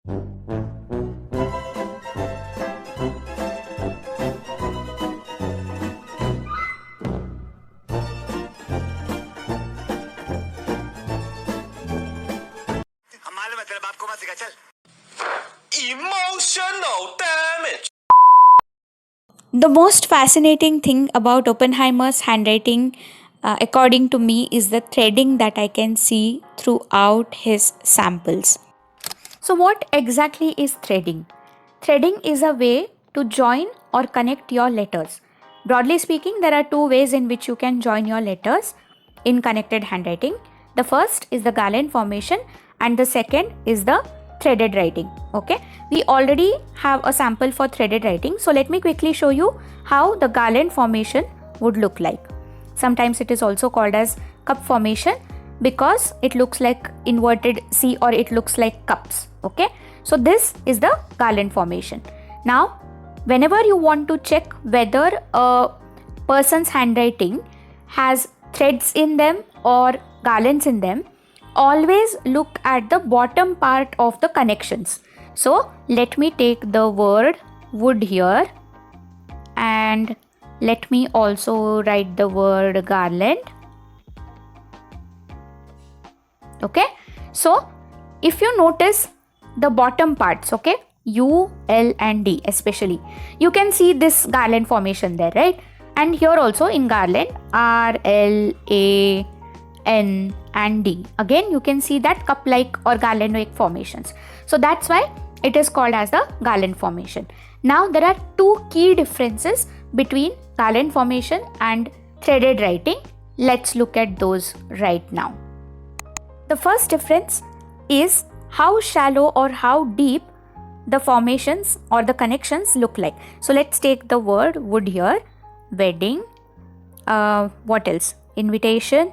Emotional damage. The most fascinating thing about Oppenheimer's handwriting, according to me, is the threading that I can see throughout his samples. So, what exactly is threading? Threading is a way to join or connect your letters. Broadly speaking, there are two ways in which you can join your letters in connected handwriting. The first is the garland formation, and the second is the threaded writing. Okay, we already have a sample for threaded writing, so let me quickly show you how the garland formation would look like. Sometimes it is also called as cup formation because it looks like inverted C or it looks like cups. Okay, so this is the garland formation. Now, whenever you want to check whether a person's handwriting has threads in them or garlands in them, always look at the bottom part of the connections. So let me take the word wood here, and let me also write the word garland. Okay, so if you notice the bottom parts, okay, U, L and D especially, you can see this garland formation there, right? And here also in garland, R, L, A, N and D, again you can see that cup like or garland like formations. So that's why it is called as the garland formation. Now there are two key differences between garland formation and threaded writing. Let's look at those right now. The first difference is how shallow or how deep the formations or the connections look like. So let's take the word wood here, wedding, what else? Invitation,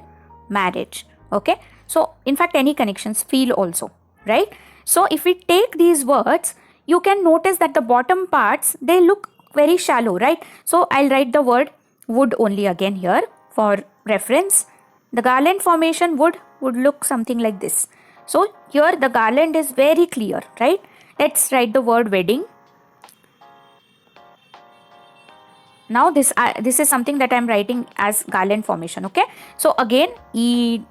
marriage. Okay, so in fact any connections, feel also, right? So if we take these words, you can notice that the bottom parts, they look very shallow, right? So I'll write the word wood only again here for reference. The garland formation would look something like this. So here the garland is very clear, right? Let's write the word wedding. Now this is something that I'm writing as garland formation. Okay, so again E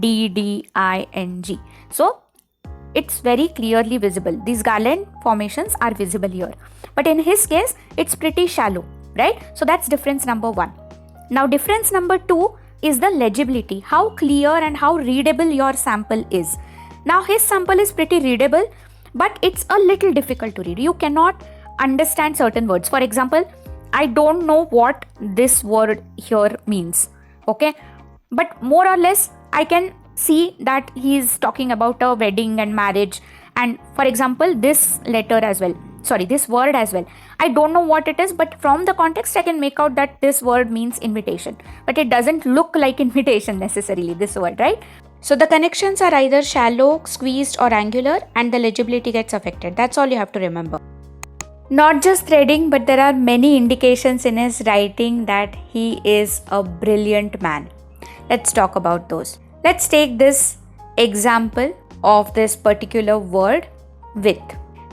D D I N G. So it's very clearly visible. These garland formations are visible here, but in his case it's pretty shallow, right? So that's difference number one. Now difference number two is the legibility, how clear and how readable your sample is. Now his sample is pretty readable, but it's a little difficult to read. You cannot understand certain words. For example, I don't know what this word here means. Okay, but more or less I can see that he is talking about a wedding and marriage, and for example this letter as well, sorry, this word as well, I don't know what it is, but from the context I can make out that this word means invitation, but it doesn't look like invitation necessarily, this word, right? So the connections are either shallow, squeezed or angular, and the legibility gets affected. That's all you have to remember. Not just threading, but there are many indications in his writing that he is a brilliant man. Let's talk about those. Let's take this example of this particular word, with.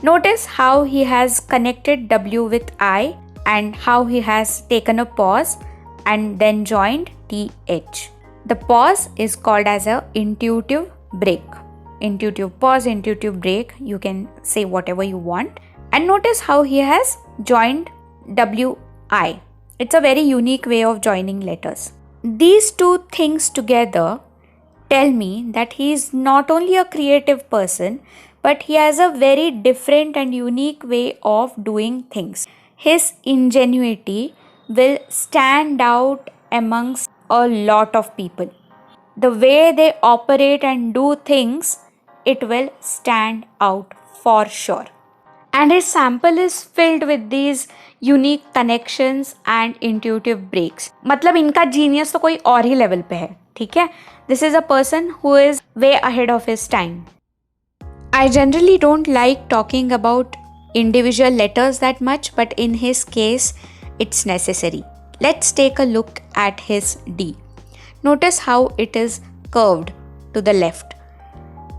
Notice how he has connected W with I and how he has taken a pause and then joined TH. The pause is called as a intuitive break. Intuitive pause, intuitive break, you can say whatever you want. And notice how he has joined WI. It's a very unique way of joining letters. These two things together tell me that he is not only a creative person, but he has a very different and unique way of doing things. His ingenuity will stand out amongst a lot of people. The way they operate and do things, it will stand out for sure. And his sample is filled with these unique connections and intuitive breaks. मतलब इनका genius तो कोई और ही level पे है, ठीक है? This is a person who is way ahead of his time. I generally don't like talking about individual letters that much, but in his case, it's necessary. Let's take a look at his D. Notice how it is curved to the left.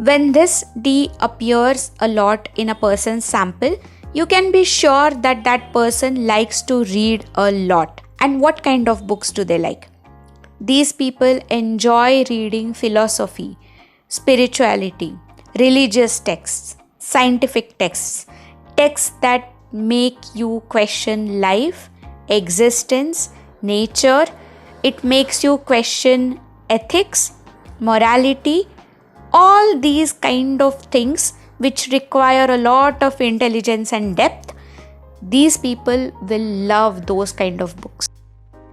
When this D appears a lot in a person's sample, you can be sure that that person likes to read a lot. And what kind of books do they like? These people enjoy reading philosophy, spirituality, religious texts, scientific texts, texts that make you question life, existence, nature. It makes you question ethics, morality, all these kind of things which require a lot of intelligence and depth. These people will love those kind of books.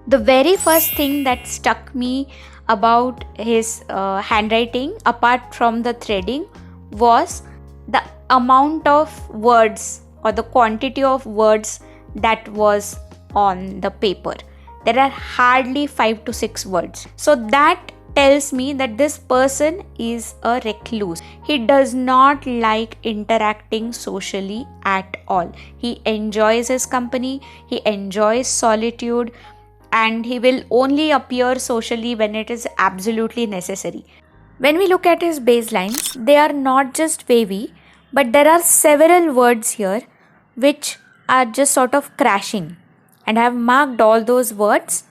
The very first thing that struck me about his handwriting, apart from the threading, was the amount of words or the quantity of words that was on the paper. There are hardly 5 to 6 words. So that tells me that this person is a recluse. He does not like interacting socially at all. He enjoys his company, he enjoys solitude, and he will only appear socially when it is absolutely necessary. When we look at his baselines, they are not just wavy, but there are several words here which are just sort of crashing. And I have marked all those words.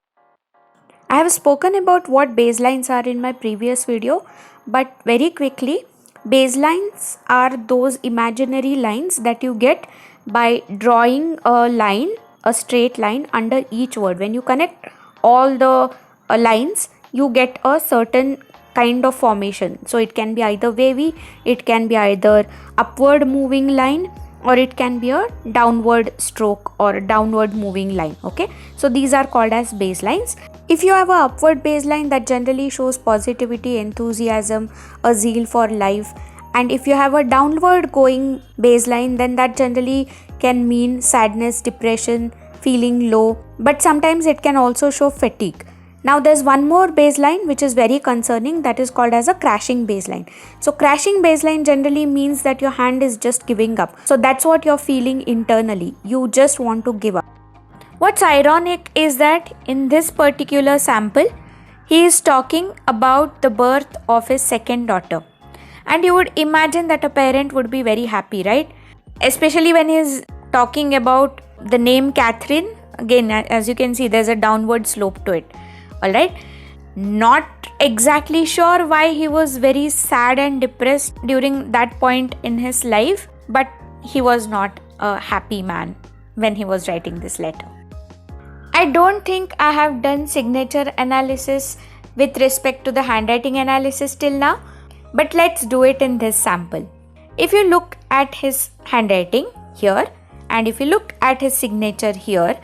I have spoken about what baselines are in my previous video, but very quickly, baselines are those imaginary lines that you get by drawing a line, a straight line under each word. When you connect all the lines, you get a certain kind of formation. So it can be either wavy, it can be either upward moving line, or it can be a downward stroke or a downward moving line. Okay, so these are called as baselines. If you have a upward baseline, that generally shows positivity, enthusiasm, a zeal for life. And if you have a downward going baseline, then that generally can mean sadness, depression, feeling low, but sometimes it can also show fatigue. Now there's one more baseline which is very concerning, that is called as a crashing baseline. So crashing baseline generally means that your hand is just giving up. So that's what you're feeling internally. You just want to give up. What's ironic is that in this particular sample, he is talking about the birth of his second daughter. And you would imagine that a parent would be very happy, right? Especially when he's talking about the name Catherine. Again, as you can see, there's a downward slope to it. Alright? Not exactly sure why he was very sad and depressed during that point in his life, but he was not a happy man when he was writing this letter. I don't think I have done signature analysis with respect to the handwriting analysis till now, but let's do it in this sample. If you look at his handwriting here and if you look at his signature here,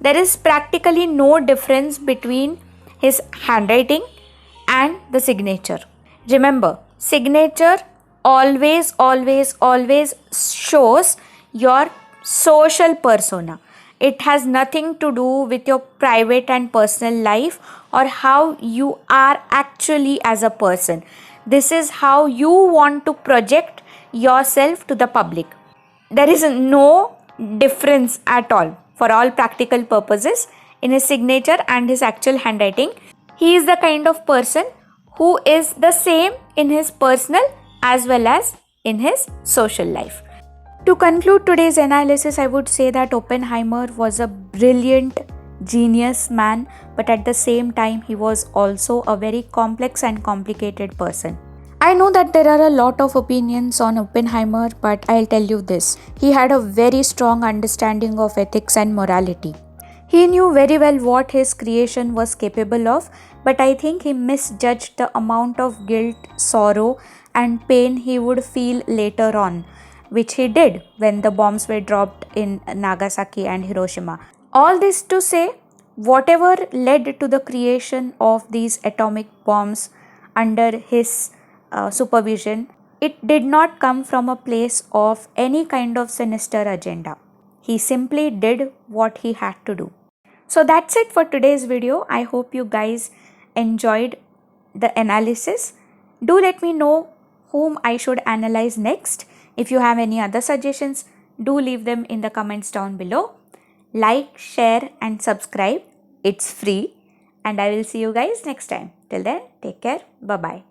there is practically no difference between his handwriting and the signature. Remember, signature always shows your social persona. It has nothing to do with your private and personal life or how you are actually as a person. This is how you want to project yourself to the public. There is no difference at all for all practical purposes in his signature and his actual handwriting. He is the kind of person who is the same in his personal as well as in his social life. To conclude today's analysis, I would say that Oppenheimer was a brilliant, genius man, but at the same time, he was also a very complex and complicated person. I know that there are a lot of opinions on Oppenheimer, but I'll tell you this. He had a very strong understanding of ethics and morality. He knew very well what his creation was capable of, but I think he misjudged the amount of guilt, sorrow, and pain he would feel later on, which he did when the bombs were dropped in Nagasaki and Hiroshima. All this to say, whatever led to the creation of these atomic bombs under his supervision, it did not come from a place of any kind of sinister agenda. He simply did what he had to do. So that's it for today's video. I hope you guys enjoyed the analysis. Do let me know whom I should analyze next. If you have any other suggestions, do leave them in the comments down below. Like, share and subscribe. It's free. And I will see you guys next time. Till then, take care. Bye-bye.